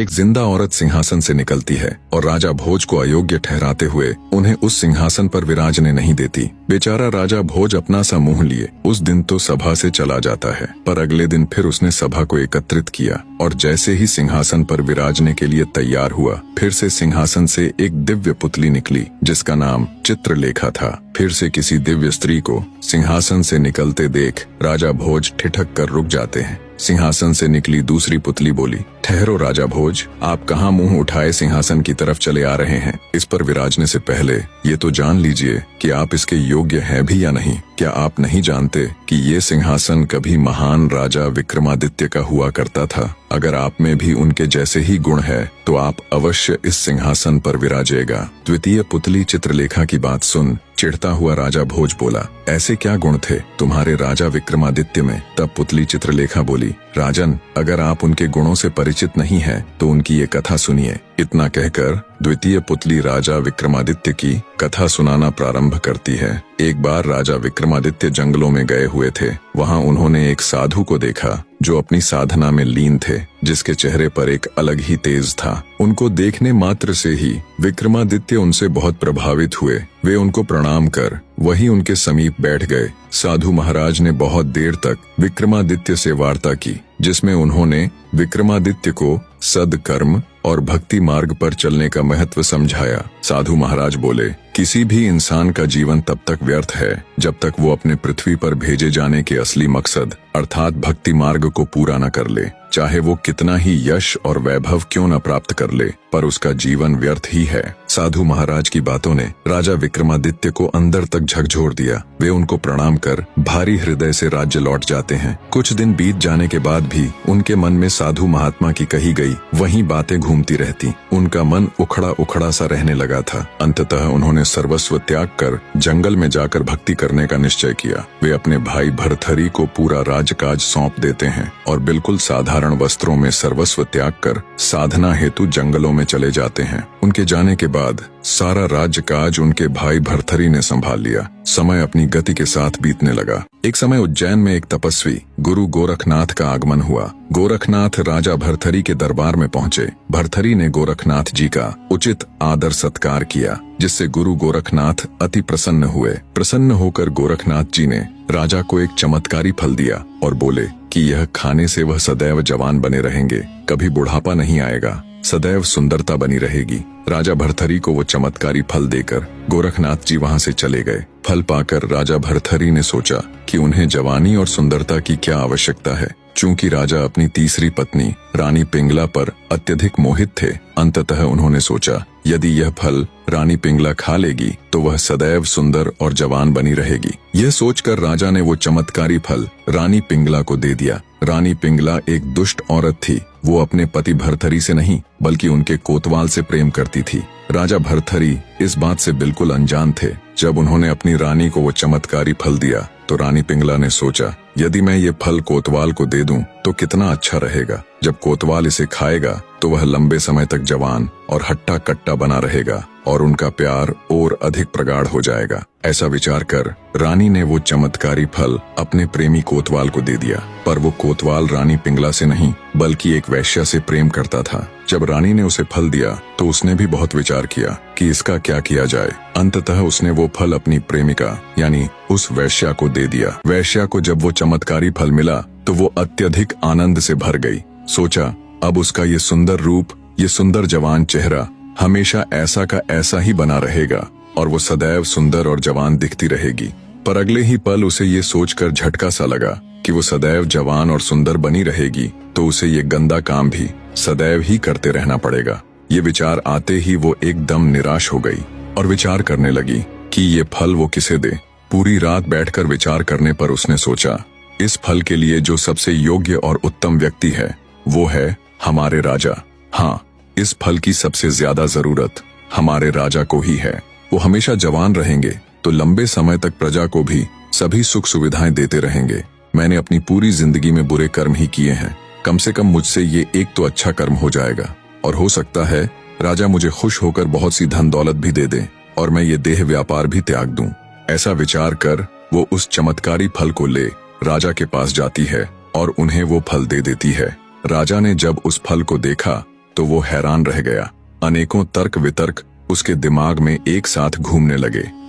एक जिंदा औरत सिंहासन से निकलती है और राजा भोज को अयोग्य ठहराते हुए उन्हें उस सिंहासन पर विराजने नहीं देती। बेचारा राजा भोज अपना सा मुंह लिए उस दिन तो सभा से चला जाता है, पर अगले दिन फिर उसने सभा को एकत्रित किया और जैसे ही सिंहासन पर विराजने के लिए तैयार हुआ, फिर से सिंहासन से एक दिव्य पुतली निकली जिसका नाम चित्रलेखा था। फिर से किसी दिव्य स्त्री को सिंहासन से निकलते देख राजा भोज ठिठक कर रुक जाते हैं। सिंहासन से निकली दूसरी पुतली बोली, ठहरो राजा भोज, आप कहाँ मुंह उठाए सिंहासन की तरफ चले आ रहे हैं? इस पर विराजने से पहले ये तो जान लीजिए कि आप इसके योग्य हैं भी या नहीं। क्या आप नहीं जानते कि ये सिंहासन कभी महान राजा विक्रमादित्य का हुआ करता था? अगर आप में भी उनके जैसे ही गुण है तो आप अवश्य इस सिंहासन पर विराजेगा। द्वितीय पुतली चित्रलेखा की बात सुन चिढ़ता हुआ राजा भोज बोला, ऐसे क्या गुण थे तुम्हारे राजा विक्रमादित्य में? तब पुतली चित्रलेखा बोली, राजन, अगर आप उनके गुणों से परिचित नहीं हैं तो उनकी ये कथा सुनिए। इतना कहकर द्वितीय पुतली राजा विक्रमादित्य की कथा सुनाना प्रारंभ करती है। एक बार राजा विक्रमादित्य जंगलों में गए हुए थे। वहां उन्होंने एक साधु को देखा जो अपनी साधना में लीन थे, जिसके चेहरे पर एक अलग ही तेज था। उनको देखने मात्र से ही विक्रमादित्य उनसे बहुत प्रभावित हुए। वे उनको प्रणाम कर वहीं उनके समीप बैठ गए। साधु महाराज ने बहुत देर तक विक्रमादित्य से वार्ता की, जिसमें उन्होंने विक्रमादित्य को सद्कर्म और भक्ति मार्ग पर चलने का महत्व समझाया। साधु महाराज बोले, किसी भी इंसान का जीवन तब तक व्यर्थ है जब तक वो अपने पृथ्वी पर भेजे जाने के असली मकसद अर्थात भक्ति मार्ग को पूरा न कर ले। चाहे वो कितना ही यश और वैभव क्यों न प्राप्त कर ले, पर उसका जीवन व्यर्थ ही है। साधु महाराज की बातों ने राजा विक्रमादित्य को अंदर तक झकझोर दिया। वे उनको प्रणाम कर भारी हृदय से राज्य लौट जाते हैं। कुछ दिन बीत जाने के बाद भी उनके मन में साधु महात्मा की कही गई वही बातें घूमती रहती। उनका मन उखड़ा उखड़ा सा रहने लगा था। अंततः उन्होंने सर्वस्व त्याग कर जंगल में जाकर भक्ति करने का निश्चय किया। वे अपने भाई भर्तहरि को पूरा राजकाज सौंप देते हैं और बिल्कुल साधारण वस्त्रों में सर्वस्व त्याग कर साधना हेतु जंगलों में चले जाते हैं। उनके जाने के बाद सारा राजकाज उनके भाई भर्तहरि ने संभाल लिया। समय अपनी गति के साथ बीतने लगा। एक समय उज्जैन में एक तपस्वी गुरु गोरखनाथ का आगमन हुआ। गोरखनाथ राजा भर्तहरि के दरबार में पहुंचे। भर्तहरि ने गोरखनाथ जी का उचित आदर सत्कार किया, जिससे गुरु गोरखनाथ अति प्रसन्न हुए। प्रसन्न होकर गोरखनाथ जी ने राजा को एक चमत्कारी फल दिया और बोले कि यह खाने से वह सदैव जवान बने रहेंगे, कभी बुढ़ापा नहीं आएगा, सदैव सुंदरता बनी रहेगी। राजा भर्तहरि को वो चमत्कारी फल देकर गोरखनाथ जी वहां से चले गए। फल पाकर राजा भर्तहरि ने सोचा कि उन्हें जवानी और सुंदरता की क्या आवश्यकता है। चूंकि राजा अपनी तीसरी पत्नी रानी पिंगला पर अत्यधिक मोहित थे, अंततः उन्होंने सोचा यदि यह फल रानी पिंगला खा लेगी तो वह सदैव सुंदर और जवान बनी रहेगी। यह सोचकर राजा ने वो चमत्कारी फल रानी पिंगला को दे दिया। रानी पिंगला एक दुष्ट औरत थी। वो अपने पति भर्तहरि से नहीं बल्कि उनके कोतवाल से प्रेम करती थी। राजा भर्तहरि इस बात से बिल्कुल अनजान थे। जब उन्होंने अपनी रानी को वो चमत्कारी फल दिया तो रानी पिंगला ने सोचा यदि मैं ये फल कोतवाल को दे दूं तो कितना अच्छा रहेगा। जब कोतवाल इसे खाएगा तो वह लंबे समय तक जवान और हट्टा कट्टा बना रहेगा और उनका प्यार और अधिक प्रगाढ़ हो जाएगा। ऐसा विचार कर रानी ने वो चमत्कारी फल अपने प्रेमी कोतवाल को दे दिया। पर वो कोतवाल रानी पिंगला से नहीं बल्कि एक वैश्या से प्रेम करता था। जब रानी ने उसे फल दिया तो उसने भी बहुत विचार किया कि इसका क्या किया जाए। अंततः उसने वो फल अपनी प्रेमिका यानी उस वैश्या को दे दिया। वैश्या को जब वो चमत्कारी फल मिला तो वो अत्यधिक आनंद से भर गई। सोचा अब उसका ये सुंदर रूप, ये सुंदर जवान चेहरा हमेशा ऐसा का ऐसा ही बना रहेगा और वो सदैव सुंदर और जवान दिखती रहेगी। पर अगले ही पल उसे ये सोचकर झटका सा लगा कि वो सदैव जवान और सुंदर बनी रहेगी तो उसे ये गंदा काम भी सदैव ही करते रहना पड़ेगा। ये विचार आते ही वो एकदम निराश हो गई और विचार करने लगी कि ये फल वो किसे दे। पूरी रात बैठकर विचार करने पर उसने सोचा इस फल के लिए जो सबसे योग्य और उत्तम व्यक्ति है वो है हमारे राजा। हाँ, इस फल की सबसे ज्यादा जरूरत हमारे राजा को ही है। वो हमेशा जवान रहेंगे तो लंबे समय तक प्रजा को भी सभी सुख सुविधाएं देते रहेंगे। मैंने अपनी पूरी जिंदगी में बुरे कर्म ही किए हैं, कम से कम मुझसे ये एक तो अच्छा कर्म हो जाएगा और हो सकता है राजा मुझे खुश होकर बहुत सी धन दौलत भी दे दे और मैं ये देह व्यापार भी त्याग दूं। ऐसा विचार कर वो उस चमत्कारी फल को ले राजा के पास जाती है और उन्हें वो फल दे देती है। राजा ने जब उस फल को देखा तो वो हैरान रह गया। अनेकों तर्क वितर्क उसके दिमाग में एक साथ घूमने लगे।